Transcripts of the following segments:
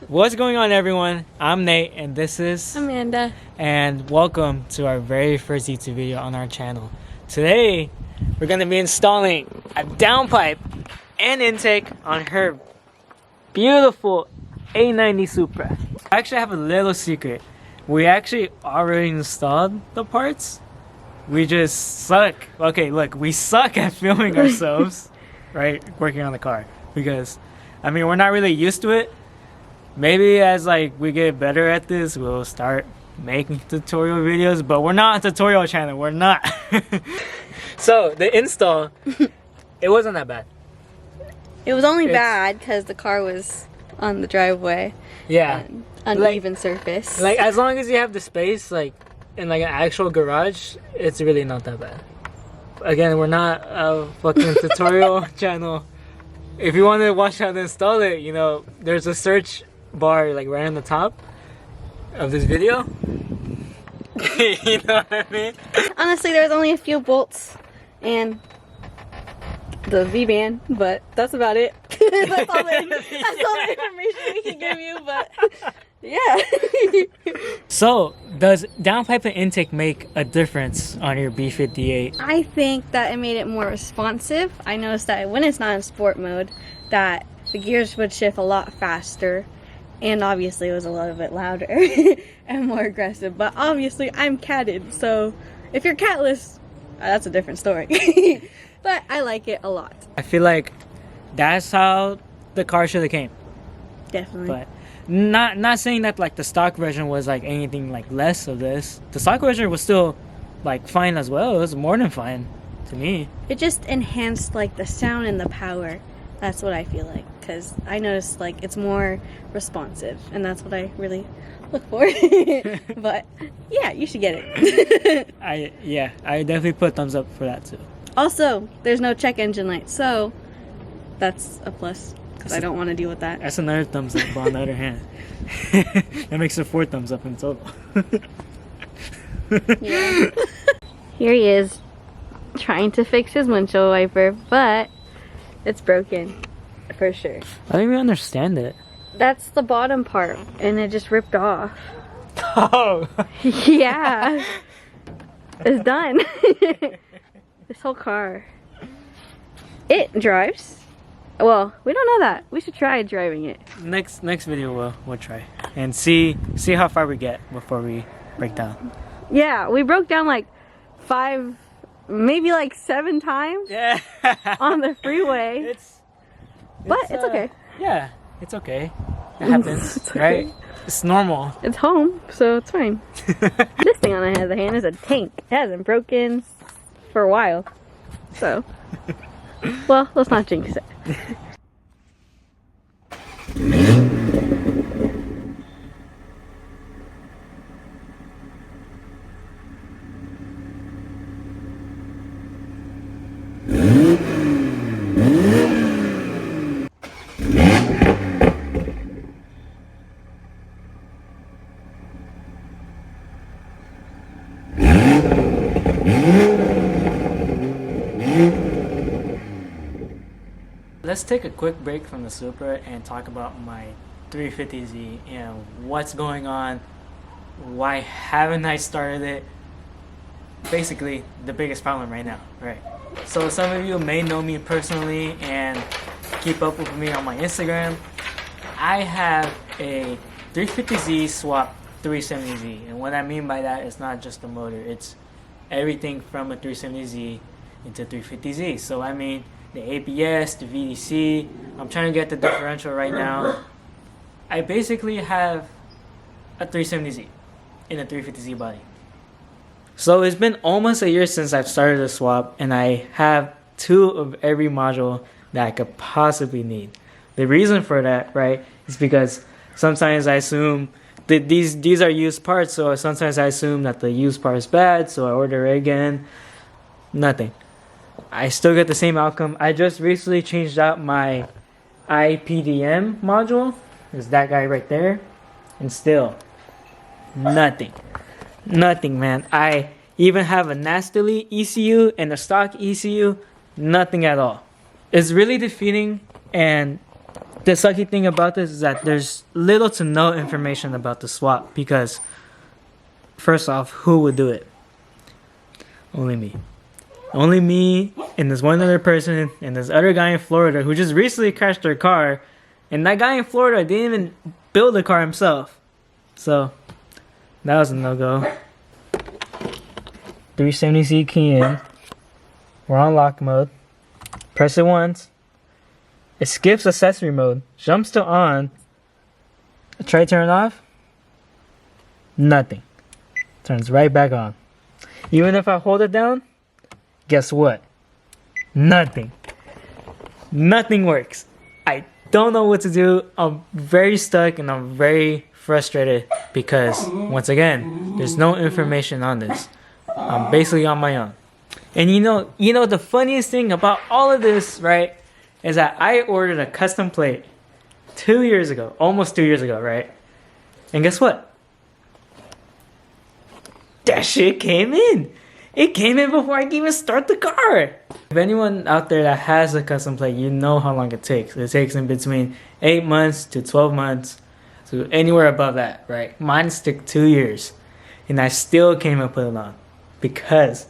What's going on, everyone? I'm Nate and this is Amanda. And welcome to our very first YouTube video on our channel. Today we're going to be installing a downpipe and intake on her beautiful A90 Supra. I actually have a little secret. We actually already installed the parts. We just suck. Okay, look, we suck at filming ourselves, right? Working on the car. Because, I mean, we're not really used to it. Maybe as we get better at this, we'll start making tutorial videos, but we're not a tutorial channel. We're not. So the install, it wasn't that bad. It was only bad because the car was on the driveway. Yeah. Uneven surface. As long as you have the space, in an actual garage, it's really not that bad. Again, we're not a fucking tutorial channel. If you want to watch how to install it, you know, there's a search bar right on the top of this video. You know what I mean? Honestly, there was only a few bolts and the V-band, but that's about it. That's all the information we can give you, but yeah. So, does downpipe and intake make a difference on your B58? I think that it made it more responsive. I noticed that when it's not in sport mode, that the gears would shift a lot faster. And obviously it was a little bit louder and more aggressive. But obviously I'm catted, so if you're catless, that's a different story. But I like it a lot. I feel like that's how the car should have came. Definitely. But not saying that the stock version was anything less of this. The stock version was still fine as well. It was more than fine to me. It just enhanced the sound and the power. That's what I feel like, because I noticed it's more responsive, and that's what I really look for. But yeah, you should get it. I definitely put thumbs up for that too. Also, there's no check engine light, so that's a plus, because I don't want to deal with that. That's another thumbs up. But on the other hand, that makes it 4 thumbs up in total. Yeah. Here he is, trying to fix his windshield wiper, but it's broken, for sure. I don't even understand it. That's the bottom part, and it just ripped off. Oh! Yeah. It's done. This whole car. It drives. Well, we don't know that. We should try driving it. Next video we'll try. And see how far we get before we break down. Yeah, we broke down 5, maybe 7 times. Yeah. On the freeway. But it's okay. Yeah, it's okay. It happens, It's okay. right? It's normal. It's home, so it's fine. This thing on the other hand is a tank. It hasn't broken for a while. So, well, let's not jinx it. Let's take a quick break from the Supra and talk about my 350Z and what's going on. Why haven't I started it? Basically, the biggest problem right now, right? So some of you may know me personally and keep up with me on my Instagram. I have a 350Z swap 370Z, and what I mean by that is not just the motor, it's everything from a 370Z into 350Z. So I mean the ABS, the VDC, I'm trying to get the differential right now. I basically have a 370Z in a 350Z body. So it's been almost a year since I've started the swap, and I have 2 of every module that I could possibly need. The reason for that, right, is because sometimes I assume that these are used parts, so sometimes I assume that the used part is bad, so I order it again. Nothing. I still get the same outcome. I just recently changed out my IPDM module. There's that guy right there. And still, nothing. Nothing, man. I even have a nastily ECU and a stock ECU. Nothing at all. It's really defeating, and The sucky thing about this is that there's little to no information about the swap because, first off, who would do it? Only me. Only me and this one other person and this other guy in Florida who just recently crashed their car. And that guy in Florida didn't even build the car himself. So, that was a no-go. 370Z key in. We're on lock mode. Press it once. It skips accessory mode. Jumps to on. Try to turn it off. Nothing. Turns right back on. Even if I hold it down, guess what? Nothing. Nothing works. I don't know what to do. I'm very stuck and I'm very frustrated because, once again, there's no information on this. I'm basically on my own. And you know the funniest thing about all of this, right, is that I ordered a custom plate 2 years ago, almost 2 years ago, right? And guess what? That shit came in. It came in before I could even start the car. If anyone out there that has a custom plate, you know how long it takes. It takes in between 8 months to 12 months, so anywhere above that, right? Mine took 2 years, and I still came and put it on because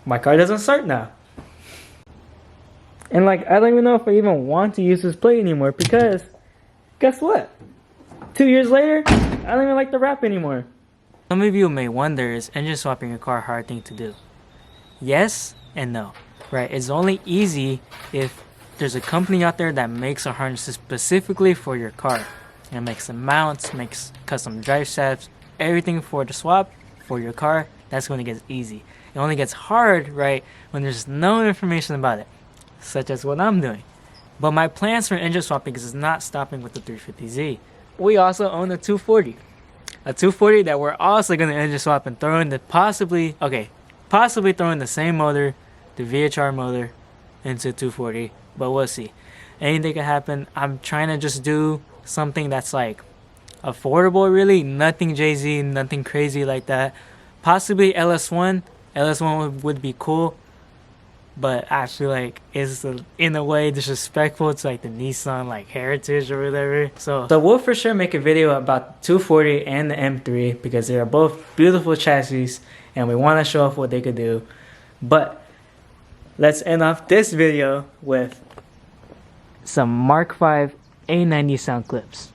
my car doesn't start now. And like, I don't even know if I even want to use this plate anymore because, guess what? 2 years later, I don't even like the wrap anymore. Some of you may wonder, is engine swapping your car a hard thing to do? Yes and no, right? It's only easy if there's a company out there that makes a harness specifically for your car. And it makes the mounts, makes custom drive shafts, everything for the swap for your car. That's when it gets easy. It only gets hard, right, when there's no information about it, such as what I'm doing. But my plans for engine swapping is not stopping with the 350Z. We also own a 240. A 240 that we're also going to engine swap and throw in the possibly throw in the same motor, the VHR motor, into 240. But we'll see. Anything can happen. I'm trying to just do something that's like affordable, really. Nothing Jay-Z, nothing crazy like that. Possibly LS1. LS1 would be cool. But I feel like it's in a way disrespectful to like the Nissan like heritage or whatever. So we'll for sure make a video about the 240 and the M3 because they are both beautiful chassis and we want to show off what they could do. But let's end off this video with some Mark V A90 sound clips.